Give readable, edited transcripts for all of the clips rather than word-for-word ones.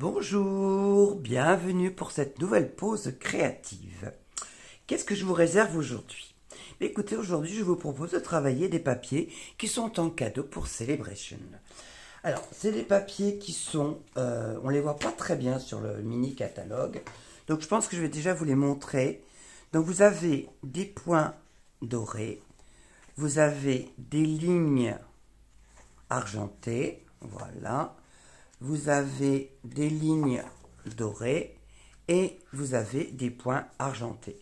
Bonjour, bienvenue pour cette nouvelle pause créative. Qu'est-ce que je vous réserve aujourd'hui? Écoutez, aujourd'hui je vous propose de travailler des papiers qui sont en cadeau pour Celebration. Alors, c'est des papiers qui sont, on les voit pas très bien sur le mini catalogue, donc je pense que je vais déjà vous les montrer. Donc vous avez des points dorés, vous avez des lignes argentées, voilà. Vous avez des lignes dorées et vous avez des points argentés.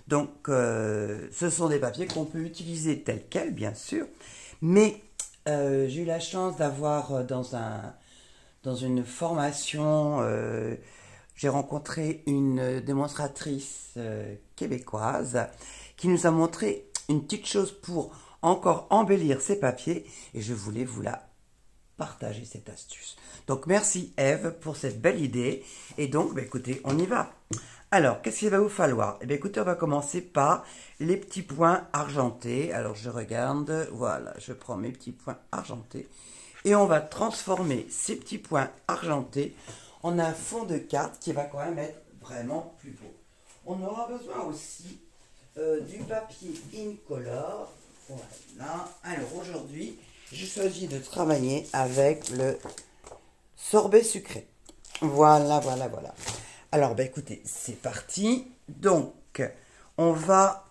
Donc, ce sont des papiers qu'on peut utiliser tels quels, bien sûr, mais j'ai eu la chance d'avoir dans une formation, j'ai rencontré une démonstratrice québécoise qui nous a montré une petite chose pour encore embellir ces papiers et je voulais vous la partager cette astuce. Donc merci Eve pour cette belle idée. Et donc, écoutez, on y va. Alors, qu'est-ce qu'il va vous falloir? Écoutez, on va commencer par les petits points argentés. Alors, je regarde, voilà, je prends mes petits points argentés. Et on va transformer ces petits points argentés en un fond de carte qui va quand même être vraiment plus beau. On aura besoin aussi du papier incolore. Voilà. Alors, aujourd'hui, j'ai choisi de travailler avec le sorbet sucré. Voilà. Alors, écoutez, c'est parti. Donc, on va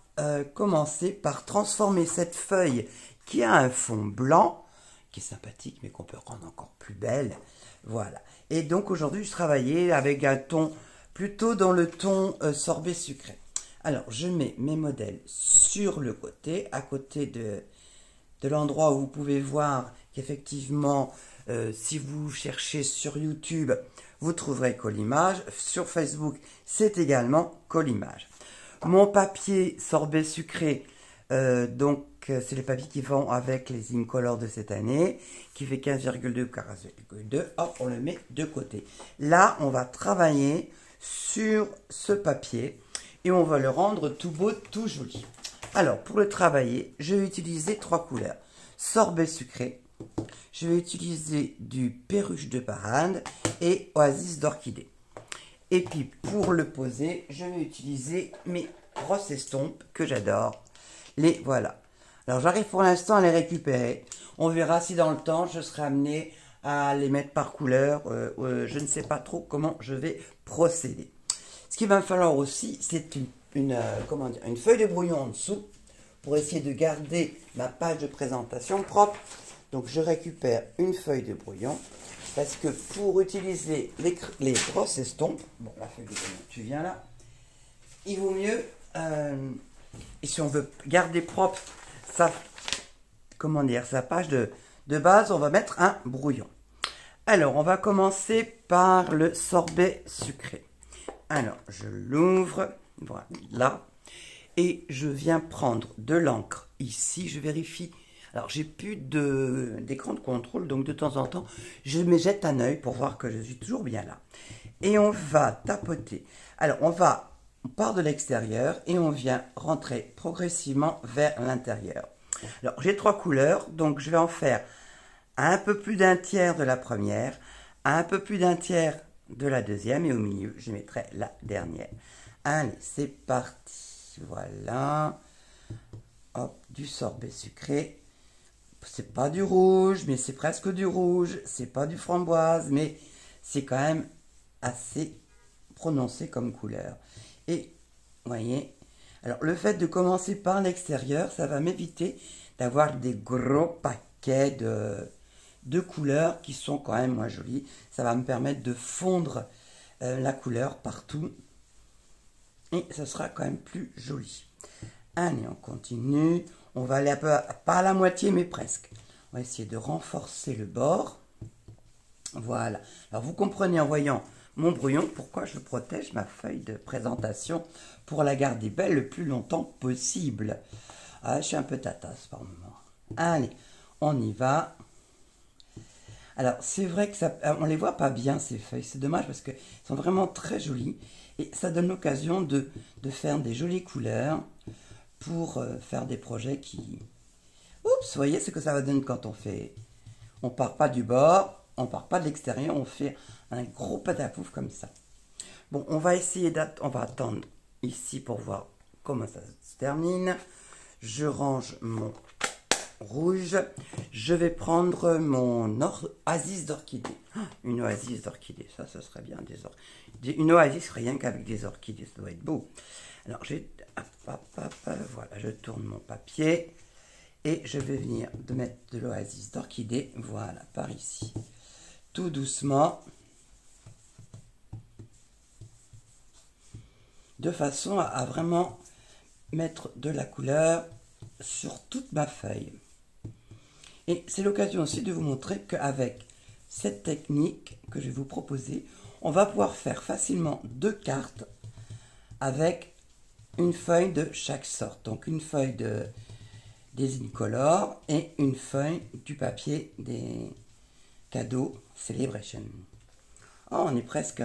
commencer par transformer cette feuille qui a un fond blanc, qui est sympathique, mais qu'on peut rendre encore plus belle. Voilà. Et donc, aujourd'hui, je travaillais avec un ton plutôt dans le ton sorbet sucré. Alors, je mets mes modèles sur le côté, à côté de l'endroit où vous pouvez voir qu'effectivement, si vous cherchez sur YouTube, vous trouverez Collimage. Sur Facebook, c'est également Collimage. Mon papier sorbet sucré, c'est les papiers qui vont avec les Incolor de cette année, qui fait 15,2 par 15,2. Hop, on le met de côté. Là, on va travailler sur ce papier et on va le rendre tout beau, tout joli. Alors, pour le travailler, je vais utiliser 3 couleurs. Sorbet sucré, je vais utiliser du perruche de parade et oasis d'orchidée. Et puis, pour le poser, je vais utiliser mes grosses estompes que j'adore. Les voilà. Alors, j'arrive pour l'instant à les récupérer. On verra si dans le temps, je serai amené à les mettre par couleur. Je ne sais pas trop comment je vais procéder. Ce qu'il va me falloir aussi, c'est une feuille de brouillon en dessous pour essayer de garder ma page de présentation propre. Donc je récupère une feuille de brouillon parce que pour utiliser les grosses estompes, bon, la feuille de brouillon, tu viens là, il vaut mieux, et si on veut garder propre sa page de base, on va mettre un brouillon. Alors on va commencer par le sorbet sucré. Alors je l'ouvre, voilà. Et je viens prendre de l'encre ici, je vérifie. Alors, j'ai plus d'écran de contrôle, donc de temps en temps, je me jette un œil pour voir que je suis toujours bien là. Et on va tapoter. Alors, on part de l'extérieur et on vient rentrer progressivement vers l'intérieur. Alors, j'ai 3 couleurs, donc je vais en faire un peu plus d'un tiers de la première, un peu plus d'un tiers de la deuxième, et au milieu, je mettrai la dernière. Allez, c'est parti. Voilà, hop, du sorbet sucré. C'est pas du rouge, mais c'est presque du rouge. C'est pas du framboise, mais c'est quand même assez prononcé comme couleur. Et, vous voyez, alors le fait de commencer par l'extérieur, ça va m'éviter d'avoir des gros paquets de couleurs qui sont quand même moins jolies. Ça va me permettre de fondre la couleur partout. Et ça sera quand même plus joli. Allez, on continue. On va aller un peu, pas à la moitié, mais presque. On va essayer de renforcer le bord. Voilà. Alors, vous comprenez en voyant mon brouillon pourquoi je protège ma feuille de présentation pour la garder belle le plus longtemps possible. Ah, je suis un peu tatasse par moment. Allez, on y va. Alors, c'est vrai que on les voit pas bien, ces feuilles. C'est dommage parce qu'elles sont vraiment très jolies. Et ça donne l'occasion de faire des jolies couleurs pour faire des projets qui... Oups, vous voyez ce que ça va donner quand on fait... On part pas du bord, on part pas de l'extérieur, on fait un gros patapouf comme ça. Bon, on va essayer on va attendre ici pour voir comment ça se termine. Je range mon rouge. Je vais prendre mon oasis d'orchidée. Une oasis d'orchidée, ça serait bien une oasis rien qu'avec des orchidées, ça doit être beau. Alors, voilà, je tourne mon papier et je vais venir de mettre de l'oasis d'orchidée, voilà, par ici. Tout doucement, de façon à vraiment mettre de la couleur sur toute ma feuille. Et c'est l'occasion aussi de vous montrer qu'avec cette technique que je vais vous proposer, on va pouvoir faire facilement 2 cartes avec une feuille de chaque sorte. Donc une feuille des Incolor et une feuille du papier des cadeaux Celebration. Oh, on est presque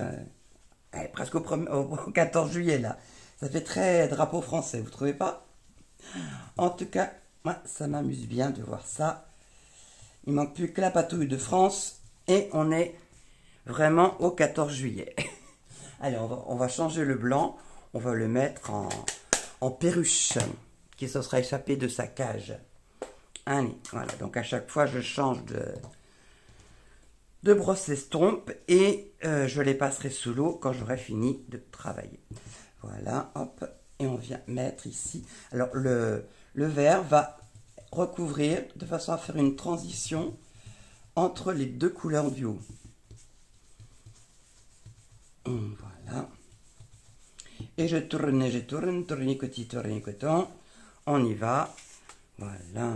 au 14 juillet là. Ça fait très drapeau français, vous trouvez pas? En tout cas, moi, ça m'amuse bien de voir ça. Il manque plus que la patrouille de France et on est vraiment au 14 juillet. Allez, on va changer le blanc. On va le mettre en perruche qui se sera échappé de sa cage. Allez, voilà. Donc à chaque fois, je change de brosse estompe et je les passerai sous l'eau quand j'aurai fini de travailler. Voilà, hop. Et on vient mettre ici. Alors, le vert va recouvrir de façon à faire une transition entre les 2 couleurs du haut. Voilà. Et je tourne, tournicoton. On y va. Voilà.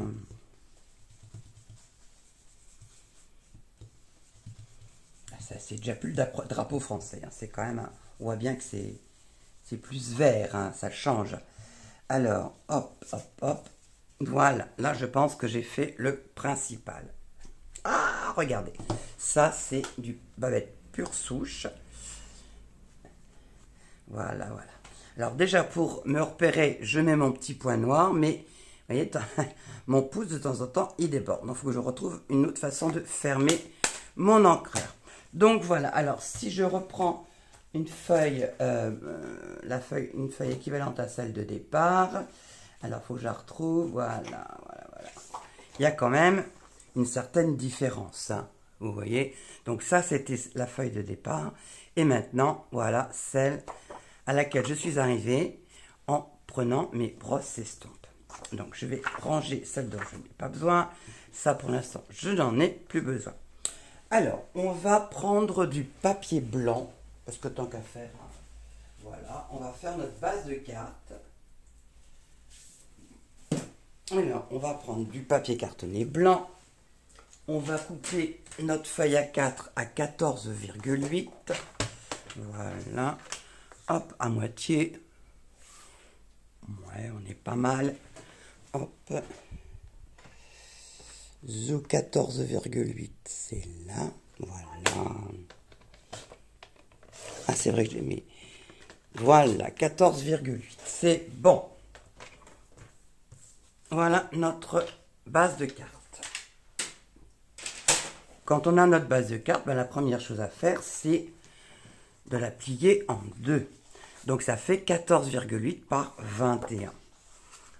Ça, c'est déjà plus le drapeau français. Hein. C'est quand même, on voit bien que c'est plus vert, hein, ça change. Alors, hop, hop, hop. Voilà, là je pense que j'ai fait le principal. Ah, regardez. Ça, c'est du bavette pure souche. Voilà, voilà. Alors déjà, pour me repérer, je mets mon petit point noir, mais vous voyez, mon pouce, de temps en temps, il déborde. Donc, il faut que je retrouve une autre façon de fermer mon encreur. Donc, voilà. Alors, si je reprends une feuille, une feuille équivalente à celle de départ. Alors, il faut que je la retrouve. Voilà, voilà, voilà. Il y a quand même une certaine différence, hein, vous voyez. Donc, ça, c'était la feuille de départ. Et maintenant, voilà celle à laquelle je suis arrivée en prenant mes brosses estompes. Donc, je vais ranger celle dont je n'ai pas besoin. Ça, pour l'instant, je n'en ai plus besoin. Alors, on va prendre du papier blanc. Parce que tant qu'à faire, voilà, on va faire notre base de cartes. Alors, on va prendre du papier cartonné blanc. On va couper notre feuille A4 à 14,8. Voilà. Hop, à moitié. Ouais, on est pas mal. Hop. Zo 14,8, c'est là. Voilà. Ah, c'est vrai que j'ai mis. Voilà, 14,8. C'est bon. Voilà notre base de cartes. Quand on a notre base de cartes, ben, la première chose à faire, c'est de la plier en 2. Donc, ça fait 14,8 par 21.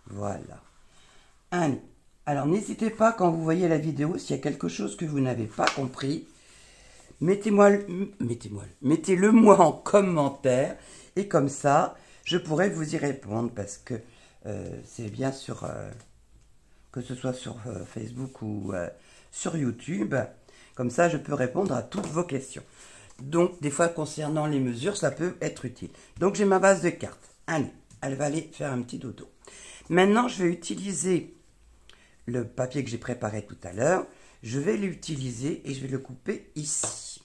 Voilà. Allez. Alors, n'hésitez pas, quand vous voyez la vidéo, s'il y a quelque chose que vous n'avez pas compris, mettez-le moi en commentaire et comme ça, je pourrai vous y répondre parce que c'est bien sûr, que ce soit sur Facebook ou sur YouTube, comme ça je peux répondre à toutes vos questions. Donc, des fois concernant les mesures, ça peut être utile. Donc, j'ai ma base de cartes. Allez, elle va aller faire un petit dodo. Maintenant, je vais utiliser le papier que j'ai préparé tout à l'heure. Je vais l'utiliser et je vais le couper ici.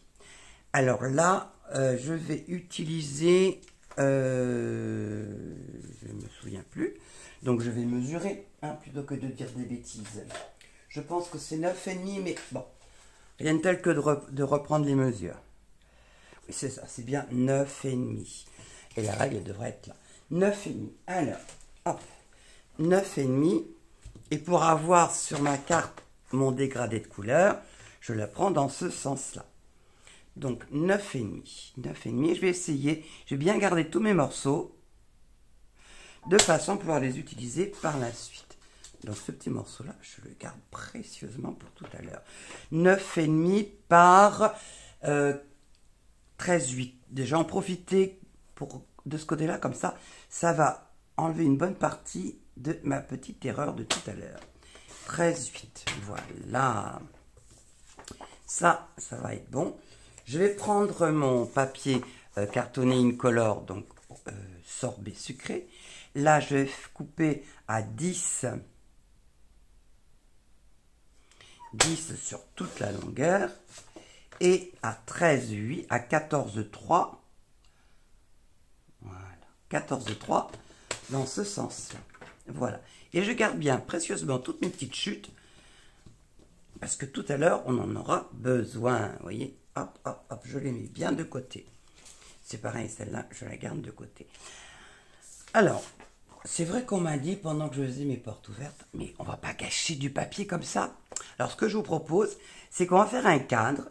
Alors là, je vais utiliser, je ne me souviens plus, donc je vais mesurer, hein, plutôt que de dire des bêtises. Je pense que c'est 9,5, mais bon, rien de tel que de reprendre les mesures. Oui, c'est ça, c'est bien 9,5. Et la règle devrait être là. 9,5. Alors, hop, 9,5. Et pour avoir sur ma carte mon dégradé de couleur, je la prends dans ce sens-là. Donc 9,5. 9,5. Je vais essayer, je vais bien garder tous mes morceaux de façon à pouvoir les utiliser par la suite. Donc ce petit morceau-là, je le garde précieusement pour tout à l'heure. 9,5 par 13,8. Déjà en profiter de ce côté-là, comme ça va enlever une bonne partie de ma petite erreur de tout à l'heure. 13,8. Voilà. Ça va être bon. Je vais prendre mon papier cartonné incolore, donc sorbet sucré. Là, je vais couper à 10 sur toute la longueur et à 13,8, à 14,3. Voilà, 14,3 dans ce sens-là. Voilà. Et je garde bien précieusement toutes mes petites chutes parce que tout à l'heure, on en aura besoin. Vous voyez, hop, hop, hop, je les mets bien de côté. C'est pareil, celle-là, je la garde de côté. Alors, c'est vrai qu'on m'a dit pendant que je faisais mes portes ouvertes, mais on va pas gâcher du papier comme ça. Alors, ce que je vous propose, c'est qu'on va faire un cadre.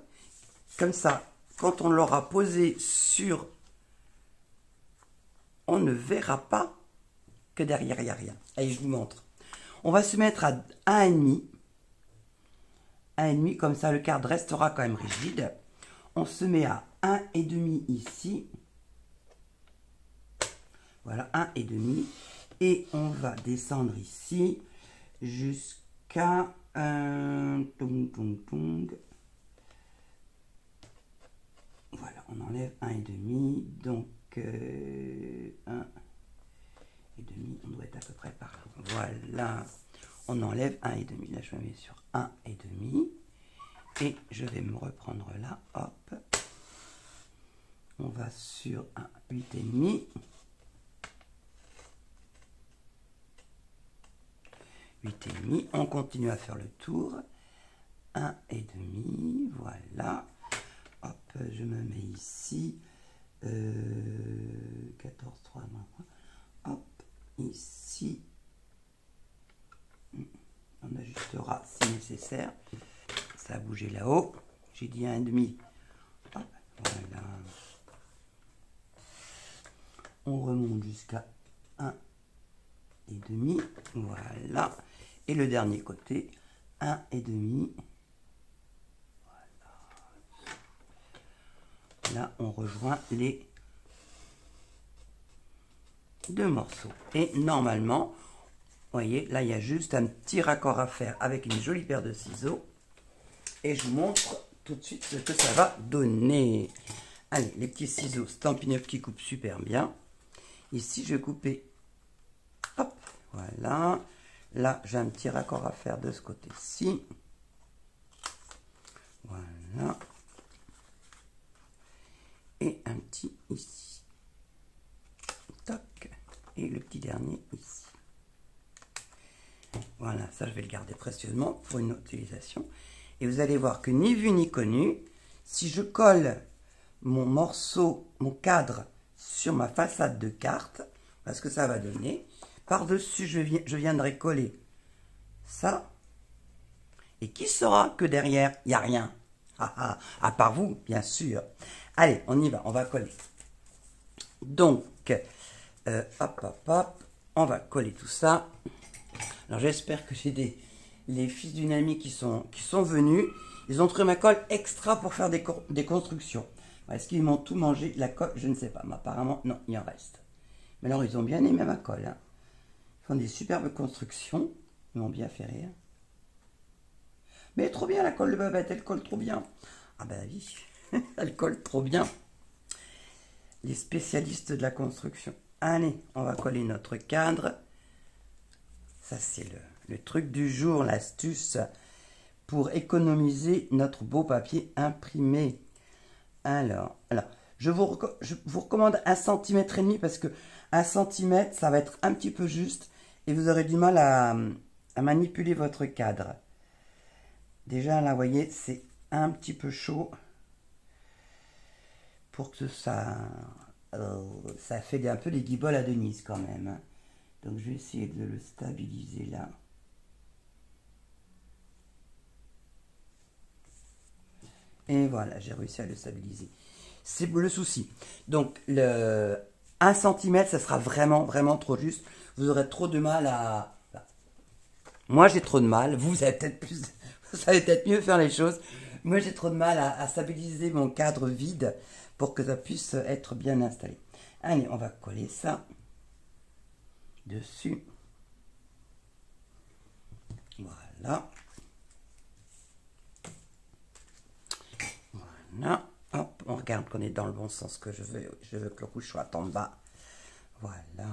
Comme ça, quand on l'aura posé sur, on ne verra pas que derrière, il n'y a rien. Allez, je vous montre. On va se mettre à 1,5. 1,5, comme ça, le cadre restera quand même rigide. On se met à 1,5 ici. Voilà, 1,5. Et on va descendre ici jusqu'à voilà, on enlève 1,5. Donc 1,5, on doit être à peu près par là. Voilà, on enlève 1,5. Là, je me mets sur 1,5. Et je vais me reprendre là, hop. On va sur un 8,5. 8,5. On continue à faire le tour. 1,5. Voilà. Hop, je me mets ici. 14,3. Hop, ici. On ajustera si nécessaire. Ça a bougé là-haut. J'ai dit 1,5. Hop, voilà. On remonte jusqu'à 1,5. Voilà. Et le dernier côté, 1,5. Voilà. Là, on rejoint les deux morceaux. Et normalement, vous voyez, là, il y a juste un petit raccord à faire avec une jolie paire de ciseaux. Et je vous montre tout de suite ce que ça va donner. Allez, les petits ciseaux Stampin' Up qui coupent super bien. Ici, je vais couper. Hop, voilà. Là, j'ai un petit raccord à faire de ce côté-ci. Voilà. Et un petit ici. Toc. Et le petit dernier ici. Voilà, ça je vais le garder précieusement pour une autre utilisation. Et vous allez voir que ni vu ni connu, si je colle mon morceau, mon cadre sur ma façade de carte, parce que ça va donner, par-dessus je viendrai coller ça. Et qui saura que derrière, il n'y a rien? À part vous, bien sûr. Allez, on y va, on va coller. Donc, hop, hop, hop, on va coller tout ça. Alors j'espère que j'ai les fils d'une amie qui sont venus. Ils ont trouvé ma colle extra pour faire des constructions. Est-ce qu'ils m'ont tout mangé? La colle, je ne sais pas. Mais apparemment, non, il en reste. Mais alors, ils ont bien aimé ma colle. Hein. Ils font des superbes constructions. Ils m'ont bien fait rire. Mais trop bien, la colle de Babette, elle colle trop bien. Ah ben oui, elle colle trop bien. Les spécialistes de la construction. Allez, on va coller notre cadre. Ça, c'est le truc du jour, l'astuce pour économiser notre beau papier imprimé. Alors, je vous recommande 1,5 cm parce que 1 cm, ça va être un petit peu juste et vous aurez du mal à manipuler votre cadre. Déjà, là, vous voyez, c'est un petit peu chaud pour que ça fait un peu les guibolles à Denise quand même. Donc, je vais essayer de le stabiliser là. Et voilà, j'ai réussi à le stabiliser. C'est le souci. Donc, le 1 cm, ça sera vraiment, vraiment trop juste. Vous aurez trop de mal à... Moi, j'ai trop de mal. Vous avez peut-être plus... Vous savez peut-être mieux faire les choses. Moi, j'ai trop de mal à stabiliser mon cadre vide pour que ça puisse être bien installé. Allez, on va coller ça dessus. Voilà. Voilà. Hop, on regarde qu'on est dans le bon sens que je veux. Je veux que le rouge soit en bas. Voilà.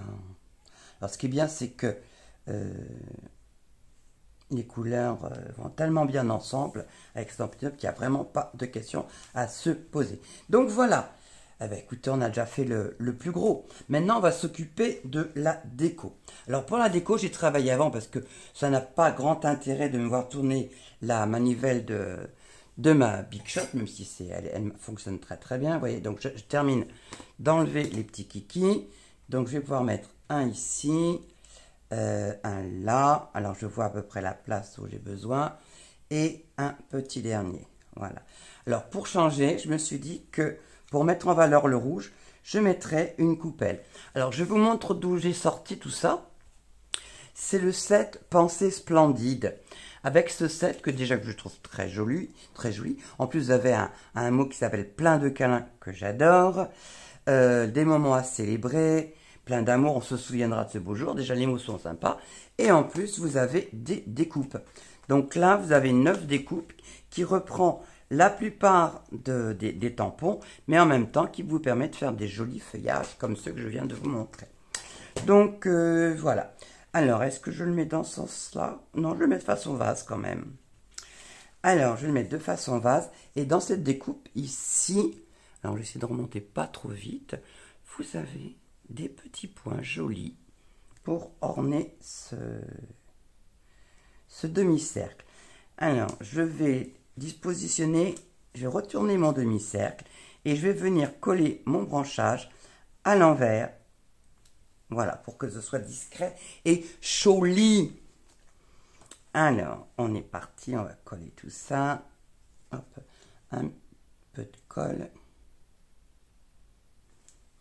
Alors, ce qui est bien, c'est que les couleurs vont tellement bien ensemble avec Stampin' Up qu'il n'y a vraiment pas de question à se poser. Donc, voilà. Eh bien, écoutez, on a déjà fait le plus gros. Maintenant, on va s'occuper de la déco. Alors, pour la déco, j'ai travaillé avant parce que ça n'a pas grand intérêt de me voir tourner la manivelle de ma Big Shot, même si elle fonctionne très très bien. Vous voyez, donc je termine d'enlever les petits kikis. Donc, je vais pouvoir mettre un ici, un là. Alors, je vois à peu près la place où j'ai besoin. Et un petit dernier. Voilà. Alors, pour changer, je me suis dit que pour mettre en valeur le rouge, je mettrai une coupelle. Alors, je vous montre d'où j'ai sorti tout ça. C'est le set Pensée Splendide. Avec ce set que déjà que je trouve très joli, très joli. En plus, vous avez un mot qui s'appelle Plein de câlins que j'adore. Des moments à célébrer. Plein d'amour, on se souviendra de ce beau jour. Déjà, les mots sont sympas. Et en plus, vous avez des découpes. Donc là, vous avez 9 découpes qui reprend la plupart des tampons, mais en même temps qui vous permet de faire des jolis feuillages comme ceux que je viens de vous montrer. Donc voilà. Alors, est-ce que je le mets dans ce sens-là? Non, je le mets de façon vase quand même. Alors, je vais le mettre de façon vase. Et dans cette découpe ici, alors j'essaie de remonter pas trop vite, vous avez des petits points jolis pour orner ce demi-cercle. Alors, je vais dispositionner, je vais retourner mon demi-cercle et je vais venir coller mon branchage à l'envers. Voilà, pour que ce soit discret et joli. Alors, on est parti, on va coller tout ça. Hop, un peu de colle.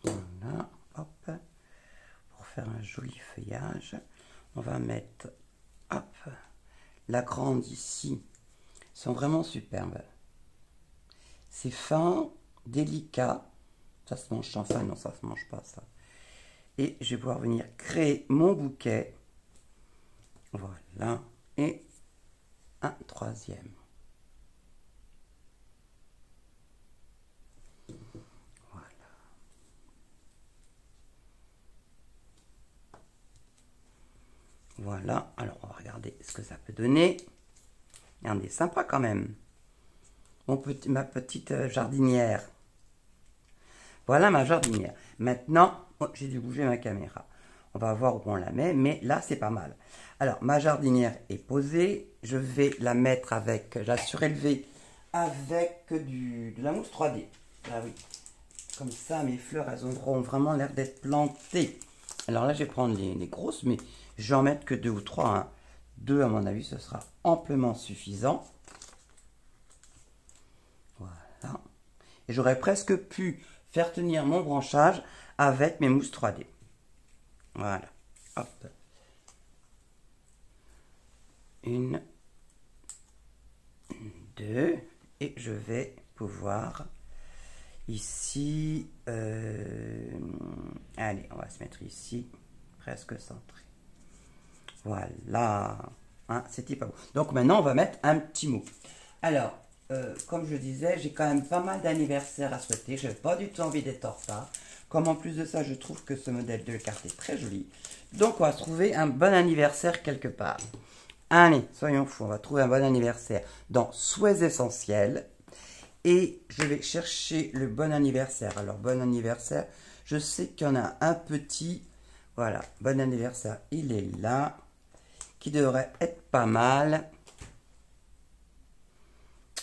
Voilà, hop. Pour faire un joli feuillage, on va mettre, hop, la grande ici. Ils sont vraiment superbes. C'est fin, délicat. Ça se mange sans fin, non, ça se mange pas ça. Et je vais pouvoir venir créer mon bouquet. Voilà. Et un troisième. Voilà. Voilà. Alors, on va regarder ce que ça peut donner. Regardez, sympa quand même. Ma petite jardinière. Voilà ma jardinière. Maintenant, oh, j'ai dû bouger ma caméra. On va voir où on la met, mais là, c'est pas mal. Alors, ma jardinière est posée. Je vais la mettre avec, je la surélever avec de la mousse 3D. Ah oui. Comme ça, mes fleurs, elles auront vraiment l'air d'être plantées. Alors là, je vais prendre les grosses, mais je vais en mettre que 2 ou 3. Hein. 2, à mon avis, ce sera amplement suffisant. Voilà. Et j'aurais presque pu faire tenir mon branchage avec mes mousses 3D. Voilà. Hop. 1, 2. Et je vais pouvoir ici. Allez, on va se mettre ici. Presque centré. Voilà. Hein, c'était pas beau. Donc maintenant, on va mettre un petit mot. Alors, comme je disais, j'ai quand même pas mal d'anniversaires à souhaiter. Je n'ai pas du tout envie d'être en retard. Comme en plus de ça, je trouve que ce modèle de carte est très joli. Donc, on va trouver un bon anniversaire quelque part. Allez, soyons fous, on va trouver un bon anniversaire dans Souhaits essentiels. Et je vais chercher le bon anniversaire. Alors, bon anniversaire, je sais qu'il y en a un petit. Voilà, bon anniversaire, il est là. Qui devrait être pas mal.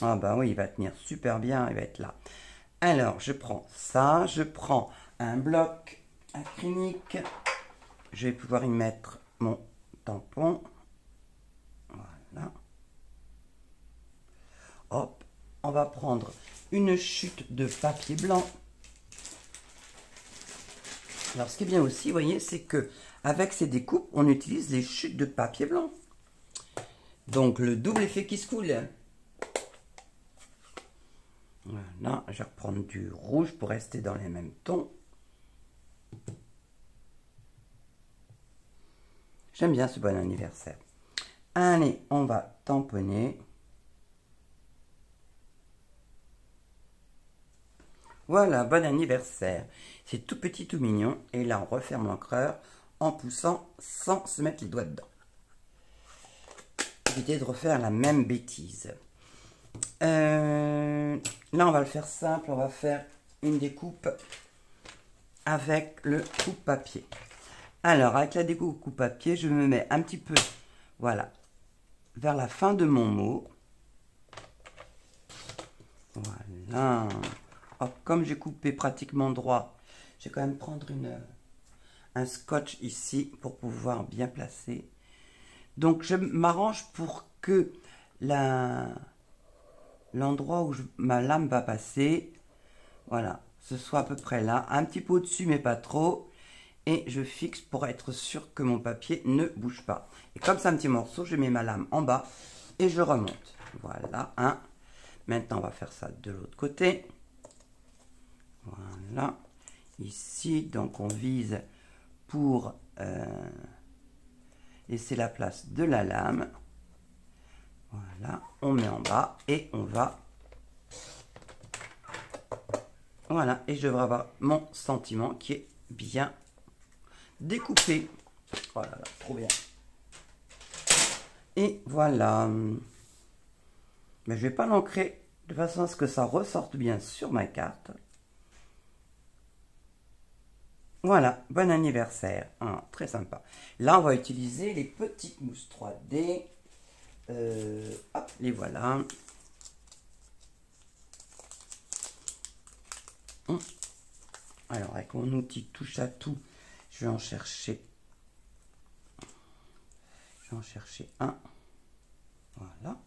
Ah ben oui, il va tenir super bien, il va être là. Alors, je prends ça, je prends un bloc acrylique. Je vais pouvoir y mettre mon tampon. Voilà. Hop. on va prendre une chute de papier blanc. Alors, ce qui est bien aussi, vous voyez, c'est que avec ces découpes, on utilise les chutes de papier blanc. Donc, le double effet qui se coule. Voilà, je vais reprendre du rouge pour rester dans les mêmes tons. J'aime bien ce bon anniversaire. Allez, on va tamponner. Voilà, bon anniversaire. C'est tout petit, tout mignon. Et là, on referme l'encreur en poussant sans se mettre les doigts dedans. Évitez de refaire la même bêtise. Là, on va le faire simple. On va faire une découpe avec le coupe-papier. Alors, avec la découpe coupe-papier, je me mets un petit peu, voilà, vers la fin de mon mot. Voilà. Hop, comme j'ai coupé pratiquement droit, je vais quand même prendre un scotch ici pour pouvoir bien placer. Donc, je m'arrange pour que l'endroit où ma lame va passer, voilà, ce soit à peu près là, un petit peu au-dessus, mais pas trop. Et je fixe pour être sûr que mon papier ne bouge pas. Et comme c'est un petit morceau, je mets ma lame en bas et je remonte. Voilà, un. Maintenant, on va faire ça de l'autre côté. Voilà. Ici, donc on vise pour laisser la place de la lame. Voilà, on met en bas et on va... Voilà, et je devrais avoir mon sentiment qui est bien découpé. Oh là là, trop bien. Et voilà. Mais je vais pas l'ancrer de façon à ce que ça ressorte bien sur ma carte. Voilà, bon anniversaire. Ah, très sympa. Là, on va utiliser les petites mousses 3D. Hop, les voilà. Alors, avec mon outil touche à tout, je vais en chercher un. Voilà.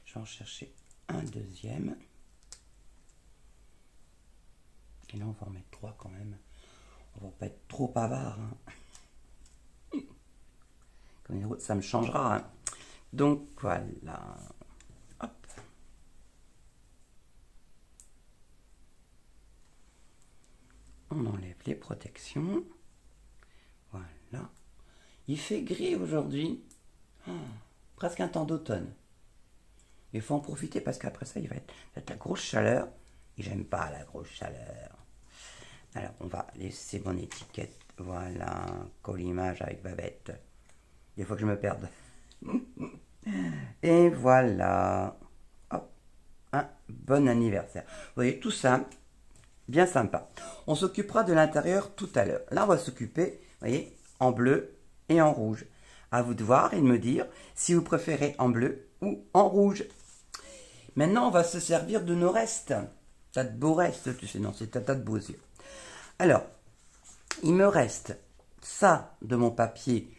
Je vais en chercher un deuxième. Et là, on va en mettre 3 quand même. On va pas être trop avare. Hein. Comme les autres, ça me changera. Hein. Donc, voilà. Hop. On enlève les protections. Voilà. Il fait gris aujourd'hui. Oh, presque un temps d'automne. Il faut en profiter parce qu'après ça, il va être la grosse chaleur. Et j'aime pas la grosse chaleur. Alors, on va laisser mon étiquette. Voilà. Collimage avec Babette. Des fois que je me perde. Et voilà. Hop. Un bon anniversaire. Vous voyez, tout ça, bien sympa. On s'occupera de l'intérieur tout à l'heure. Là, on va s'occuper, vous voyez, en bleu et en rouge. À vous de voir et de me dire si vous préférez en bleu ou en rouge. Maintenant, on va se servir de nos restes. Tas de beaux restes, tu sais, non, c'est tas de beaux yeux. Alors, il me reste ça de mon papier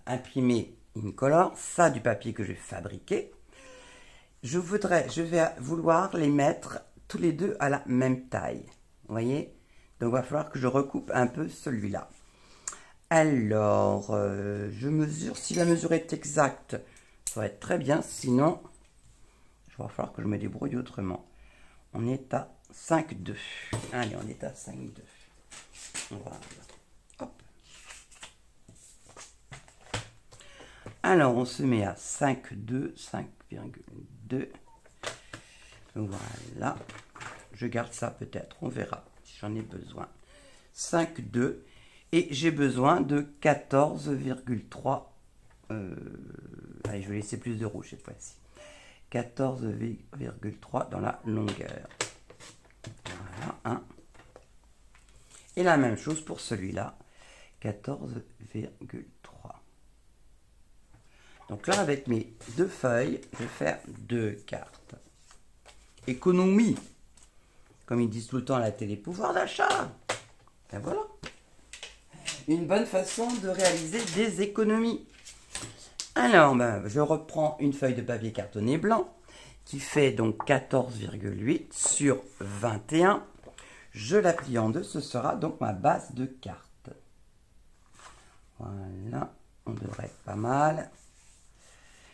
imprimé Incolor, ça du papier que j'ai fabriqué. Je vais vouloir les mettre tous les deux à la même taille. Vous voyez? Donc, il va falloir que je recoupe un peu celui-là. Alors, je mesure. Si la mesure est exacte, ça va être très bien. Sinon, il va falloir que je me débrouille autrement. On est à 5,2. Allez, on est à 5,2. Voilà. Hop. Alors, on se met à 5,2, 5,2. Voilà. Je garde ça peut-être, on verra si j'en ai besoin. 5,2. Et j'ai besoin de 14,3. Allez, je vais laisser plus de rouge cette fois-ci. 14,3 dans la longueur. Voilà, hein. Et la même chose pour celui-là. 14,3. Donc là, avec mes deux feuilles, je vais faire 2 cartes. Économie. Comme ils disent tout le temps à la télé, pouvoir d'achat. Ben voilà. Une bonne façon de réaliser des économies. Alors, ben, je reprends une feuille de papier cartonné blanc qui fait donc 14,8 sur 21. Je la plie en deux, ce sera donc ma base de carte. Voilà, on devrait être pas mal.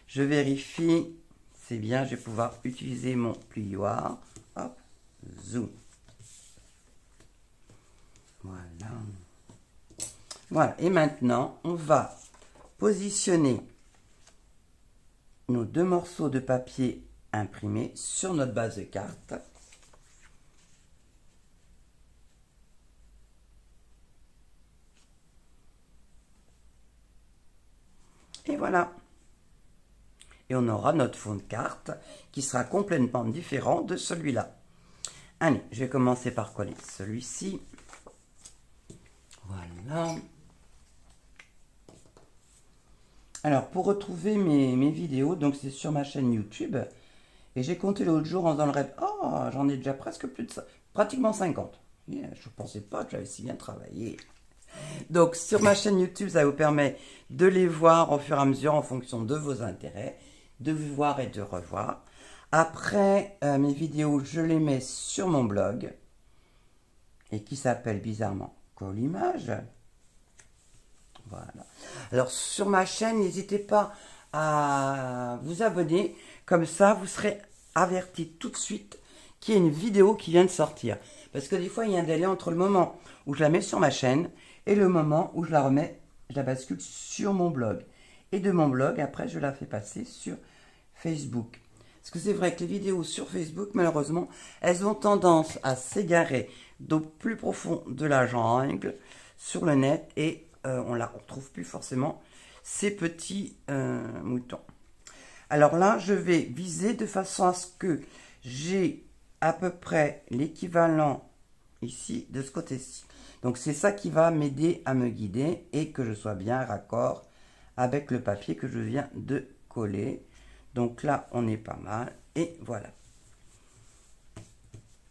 Je vérifie, c'est bien, je vais pouvoir utiliser mon plioir. Hop, zoom. Voilà. Voilà, et maintenant, on va positionner nos deux morceaux de papier imprimés sur notre base de carte. Et voilà. Et on aura notre fond de carte qui sera complètement différent de celui-là. Allez, je vais commencer par coller celui-ci. Voilà. Alors, pour retrouver mes vidéos, donc c'est sur ma chaîne YouTube. Et j'ai compté l'autre jour en faisant le rêve. Oh, j'en ai déjà presque plus de ça. Pratiquement 50. Yeah, je ne pensais pas que j'avais si bien travaillé. Donc, sur ma chaîne YouTube, ça vous permet de les voir au fur et à mesure en fonction de vos intérêts, de voir et de revoir. Après, mes vidéos, je les mets sur mon blog, et qui s'appelle bizarrement Collimage. Voilà. Alors, sur ma chaîne, n'hésitez pas à vous abonner. Comme ça, vous serez averti tout de suite qu'il y a une vidéo qui vient de sortir. Parce que des fois, il y a un délai entre le moment où je la mets sur ma chaîne et le moment où je la remets, je la bascule sur mon blog. Et de mon blog, après, je la fais passer sur Facebook. Parce que c'est vrai que les vidéos sur Facebook, malheureusement, elles ont tendance à s'égarer au plus profond de la jungle sur le net et on ne retrouve plus forcément ces petits moutons. Alors là, je vais viser de façon à ce que j'ai à peu près l'équivalent ici de ce côté-ci. Donc c'est ça qui va m'aider à me guider et que je sois bien raccord avec le papier que je viens de coller. Donc là, on est pas mal et voilà.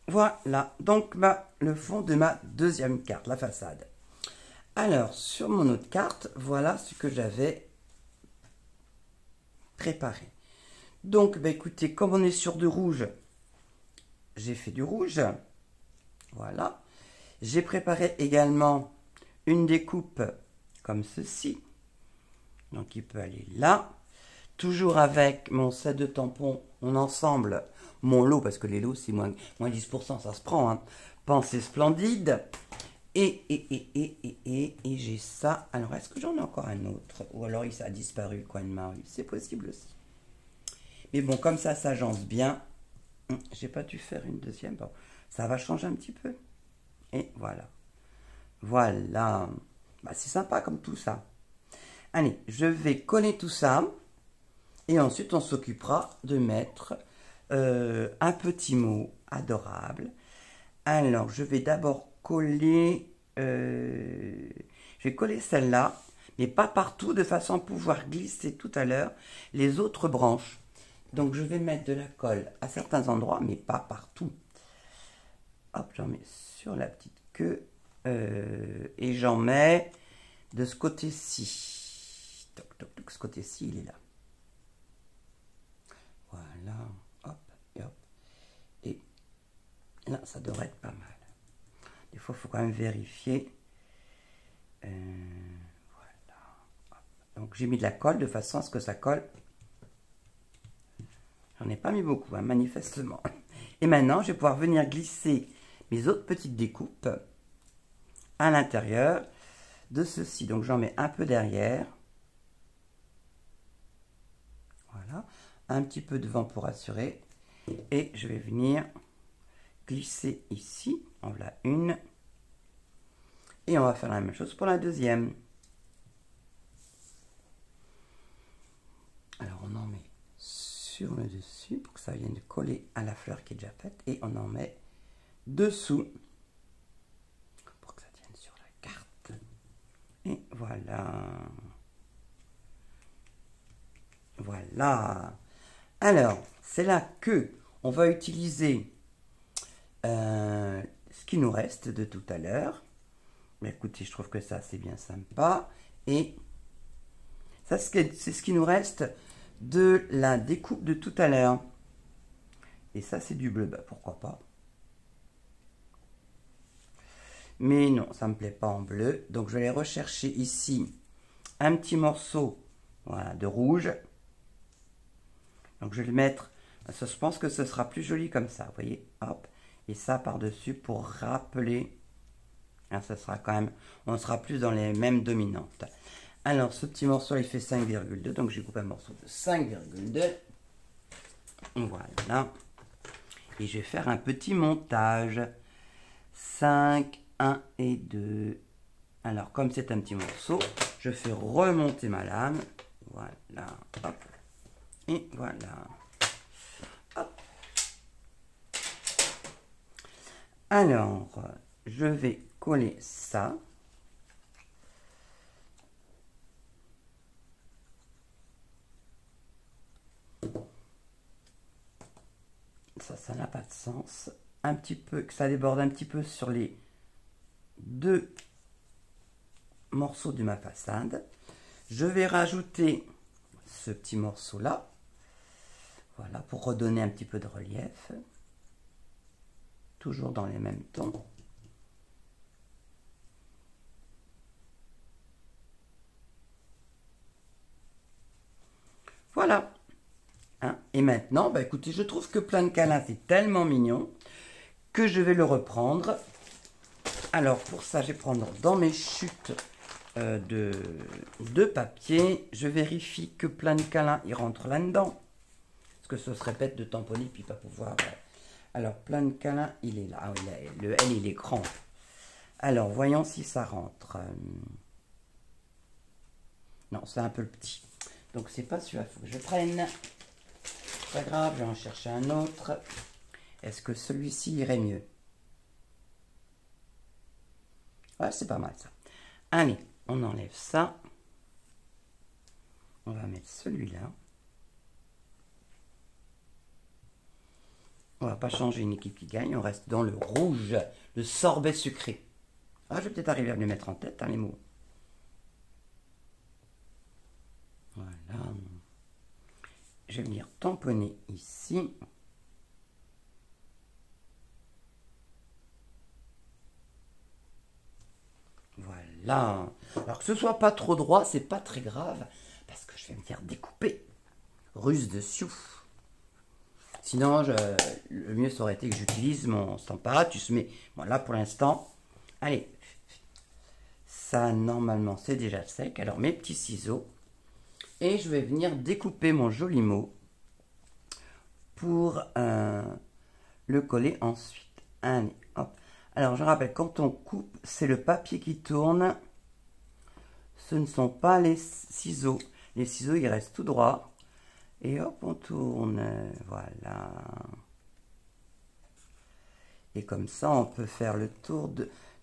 Voilà, donc le fond de ma deuxième carte, la façade. Alors, sur mon autre carte, voilà ce que j'avais préparé. Donc, écoutez, comme on est sur du rouge, j'ai fait du rouge. Voilà. J'ai préparé également une découpe comme ceci. Donc, il peut aller là. Toujours avec mon set de tampons, mon ensemble, mon lot, parce que les lots, c'est moins 10%, ça se prend. Hein. Pensée splendide. Et j'ai ça. Alors, est-ce que j'en ai encore un autre? Ou alors, il a disparu, le coin de ma rue. C'est possible aussi. Mais bon, comme ça s'agence bien. J'ai pas dû faire une deuxième. Bon, ça va changer un petit peu. Et voilà. Voilà. C'est sympa comme tout ça. Allez, je vais coller tout ça. Et ensuite, on s'occupera de mettre un petit mot adorable. Alors, je vais d'abord coller, je vais coller celle-là, mais pas partout, de façon à pouvoir glisser tout à l'heure les autres branches. Donc, je vais mettre de la colle à certains endroits, mais pas partout. Hop, j'en mets sur la petite queue et j'en mets de ce côté-ci. Toc, toc, toc, ce côté-ci, il est là. Voilà, hop, et hop. Et là, ça devrait être pas mal. Des fois, il faut quand même vérifier. Voilà. Hop. Donc, j'ai mis de la colle de façon à ce que ça colle. J'en ai pas mis beaucoup, hein, manifestement. Et maintenant, je vais pouvoir venir glisser mes autres petites découpes à l'intérieur de ceci. Donc, j'en mets un peu derrière. Voilà. Un petit peu devant pour assurer. Et je vais venir glisser ici. En voilà une. Et on va faire la même chose pour la deuxième. Alors on en met sur le dessus pour que ça vienne coller à la fleur qui est déjà faite. Et on en met dessous pour que ça tienne sur la carte. Et voilà. Voilà. Alors, c'est là que on va utiliser ce qui nous reste de tout à l'heure. Mais écoutez, je trouve que ça, c'est bien sympa. Et ça, c'est ce qui nous reste de la découpe de tout à l'heure. Et ça, c'est du bleu, bah, pourquoi pas. Mais non, ça ne me plaît pas en bleu. Donc, je vais aller rechercher ici un petit morceau, voilà, de rouge. Donc, je vais le mettre. Je pense que ce sera plus joli comme ça, vous voyez. Hop. Et ça par-dessus pour rappeler. Hein, ça sera quand même, on sera plus dans les mêmes dominantes. Alors, ce petit morceau, il fait 5,2. Donc, j'ai coupé un morceau de 5,2. Voilà. Et je vais faire un petit montage. 5, 1 et 2. Alors, comme c'est un petit morceau, je fais remonter ma lame. Voilà. Hop. Et voilà. Hop. Alors, je vais coller ça. Ça n'a pas de sens. Un petit peu, que ça déborde un petit peu sur les deux morceaux de ma façade. Je vais rajouter ce petit morceau là. Voilà, pour redonner un petit peu de relief. Toujours dans les mêmes tons. Voilà. Hein, et maintenant, bah écoutez, je trouve que Plein de câlins, c'est tellement mignon que je vais le reprendre. Alors pour ça, je vais prendre dans mes chutes de papier. Je vérifie que Plein de câlins, il rentre là-dedans. Parce que ce serait bête de tamponner puis pas pouvoir... Alors Plein de câlins, il est là. Ah, oui, le L, il est grand. Alors, voyons si ça rentre. Non, c'est un peu le petit. Donc c'est pas celui-là, il faut que je prenne. Pas grave, je vais en chercher un autre. Est-ce que celui-ci irait mieux? Ouais, c'est pas mal ça. Allez, on enlève ça. On va mettre celui-là. On va pas changer une équipe qui gagne, on reste dans le rouge, le sorbet sucré. Ah, je vais peut-être arriver à le mettre en tête, hein, les mots. Voilà. Je vais venir tamponner ici. Voilà. Alors que ce soit pas trop droit, c'est pas très grave, parce que je vais venir découper. Ruse dessus. Sinon, le mieux ça aurait été que j'utilise mon Stamparatus, mais bon, là pour l'instant, allez, ça normalement c'est déjà sec. Alors mes petits ciseaux, et je vais venir découper mon joli mot pour le coller ensuite. Allez, hop. Alors je rappelle, quand on coupe, c'est le papier qui tourne, ce ne sont pas les ciseaux. Les ciseaux, ils restent tout droit. Et hop, on tourne, voilà. Et comme ça, on peut faire le tour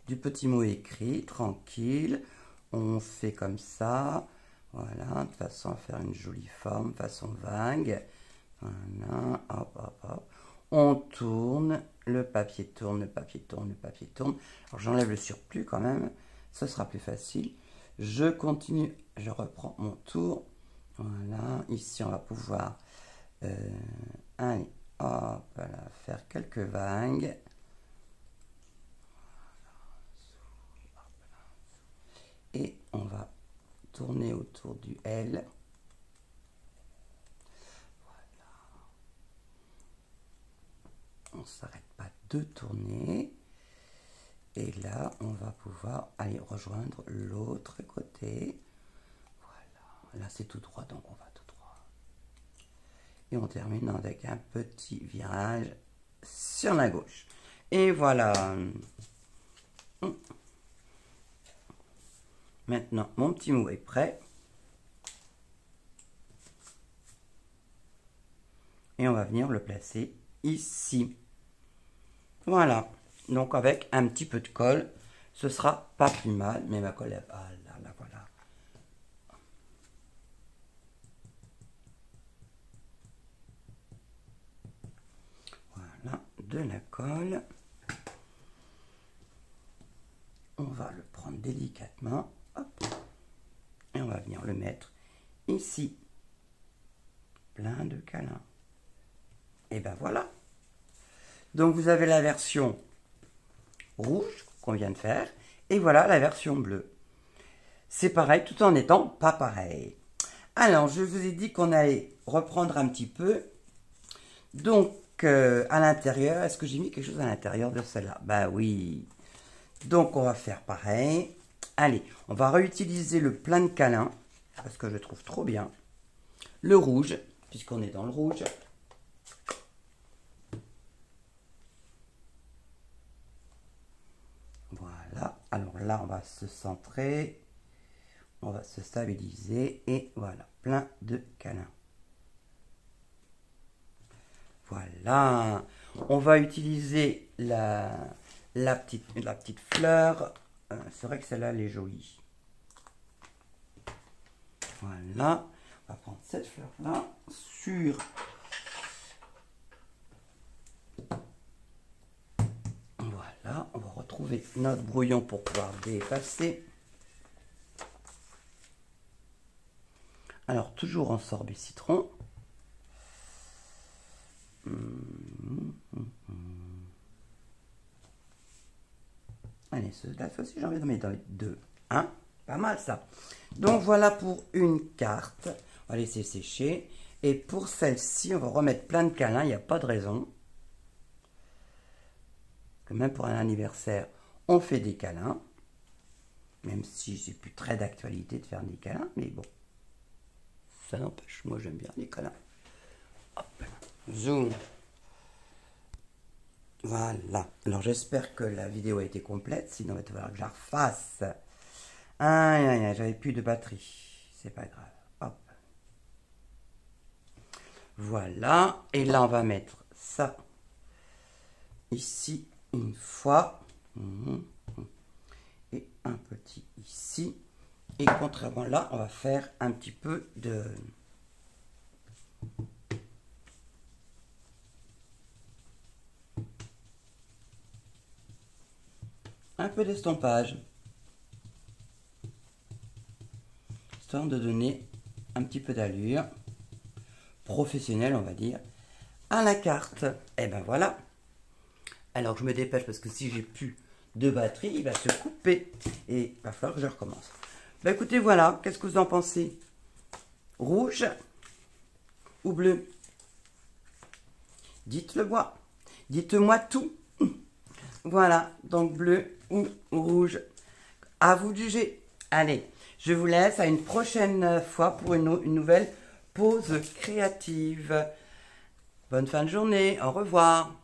du petit mot écrit, tranquille. On fait comme ça, voilà, de façon à faire une jolie forme, façon vague. Voilà, hop, hop, hop. On tourne, le papier tourne, le papier tourne, le papier tourne. Alors j'enlève le surplus quand même, ce sera plus facile. Je continue, je reprends mon tour. Voilà, ici on va pouvoir allez, hop, voilà, faire quelques vagues. Et on va tourner autour du L. Voilà. On ne s'arrête pas de tourner. Et là, on va pouvoir aller rejoindre l'autre côté. Voilà. Là, c'est tout droit, donc on va tout droit. Et on termine avec un petit virage sur la gauche. Et voilà. Maintenant, mon petit mot est prêt. Et on va venir le placer ici. Voilà. Donc avec un petit peu de colle, ce sera pas plus mal. Mais ma colle, ah là, là, voilà. Voilà, de la colle. On va le prendre délicatement. Hop. Et on va venir le mettre ici. Plein de câlins. Et ben voilà. Donc vous avez la version rouge qu'on vient de faire. Et voilà la version bleue. C'est pareil tout en n'étant pas pareil. Alors je vous ai dit qu'on allait reprendre un petit peu. Donc à l'intérieur, est-ce que j'ai mis quelque chose à l'intérieur de celle-là? Bah oui. Donc on va faire pareil. Allez, on va réutiliser le plein de câlins, parce que je trouve trop bien. Le rouge, puisqu'on est dans le rouge. Voilà, alors là on va se centrer. On va se stabiliser et voilà, plein de câlins. Voilà, on va utiliser la petite fleur. C'est vrai que celle-là, elle est jolie. Voilà, on va prendre cette fleur-là sur... Voilà, on va retrouver notre brouillon pour pouvoir dépasser. Alors, toujours en sorbet citron. Allez, là aussi, j'ai envie de mettre dans les deux. Hein? Pas mal, ça. Donc, voilà pour une carte. On va laisser sécher. Et pour celle-ci, on va remettre plein de câlins. Il n'y a pas de raison. Que même pour un anniversaire, on fait des câlins. Même si c'est plus très d'actualité de faire des câlins. Mais bon. Ça n'empêche, moi j'aime bien les câlins. Hop, zoom. Voilà. Alors j'espère que la vidéo a été complète, sinon il va falloir que je la refasse. Aïe, aïe, aïe, j'avais plus de batterie. C'est pas grave. Hop. Voilà. Et là, on va mettre ça ici une fois. Et un petit ici. Et contrairement là, on va faire un petit peu de... un peu d'estompage. Histoire de donner un petit peu d'allure professionnelle, on va dire, à la carte. Et ben voilà. Alors je me dépêche parce que si j'ai plus de batterie, il va se couper. Et il va falloir que je recommence. Ben écoutez, voilà. Qu'est-ce que vous en pensez? Rouge ou bleu? Dites-le moi. Dites-moi tout. Voilà. Donc bleu ou rouge. À vous de juger. Allez, je vous laisse à une prochaine fois pour une nouvelle pause créative. Bonne fin de journée. Au revoir.